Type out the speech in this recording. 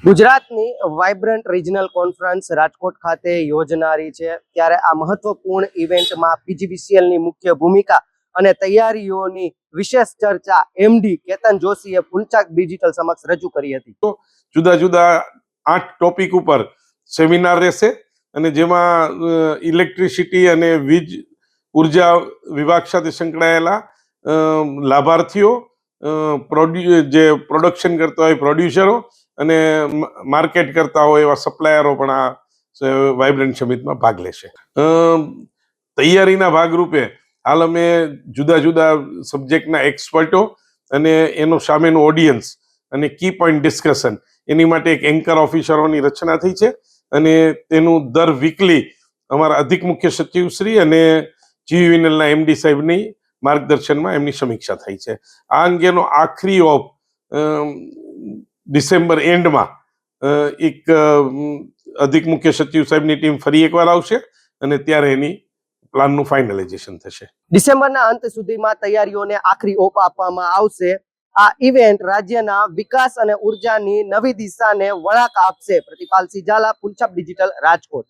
ગુજરાતની vibrant regional conference Rajkot ખાતે યોજનારી છે ત્યારે આ મહત્વપૂર્ણ ઇવેન્ટમાં પીજીવીસીએલની મુખ્ય ભૂમિકા અને તૈયારીઓની વિશેષ ચર્ચા એમડી કેતન જોશીએ ફૂલચાક ડિજિટલ સમક્ષ રજૂ કરી હતી। તો જુદા જુદા 8 ટોપિક ઉપર સેમિનાર રહેશે અને જેમાં ઇલેક્ટ્રિસિટી અને વીજ ઉર્જા વિભાગ સાથે સંકળાયેલા લાભાર્થીઓ, જે પ્રોડક્શન કરતા હોય પ્રોડ્યુસરો અને માર્કેટ કરતા હોય એવા સપ્લાયરો પણ આ વાઇબ્રન્ટ સમિટમાં ભાગ લેશે। તૈયારીના ભાગરૂપે હાલ અમે જુદા જુદા સબ્જેક્ટના એક્સપર્ટો અને એનો સામેનું ઓડિયન્સ અને કી પોઈન્ટ ડિસ્કશન એની માટે એક એન્કર ઓફિસરોની રચના થઈ છે અને તેનું દર વીકલી અમારા અધિક મુખ્ય સચિવ શ્રી અને જીવીવીએનએલના એમડી સાહેબની માર્ગદર્શનમાં એમની સમીક્ષા થઈ છે। આ અંગેનો આખરી ઓપ ડિસેમ્બર એન્ડમાં એક અધિક મુખ્ય સચિવ સાહેબની ટીમ ફરી એકવાર આવશે અને ત્યારે એની પ્લાનનું ફાઇનલાઇઝેશન થશે। ડિસેમ્બરના અંત સુધીમાં તૈયારીઓને આખરી ઓપ આપવામાં આવશે। આ ઇવેન્ટ રાજ્યના વિકાસ અને ઉર્જાની નવી દિશાને વળાંક આપશે। પ્રતિપાલસિંહ ઝાલા, ફૂલચાક ડિજિટલ, રાજકોટ।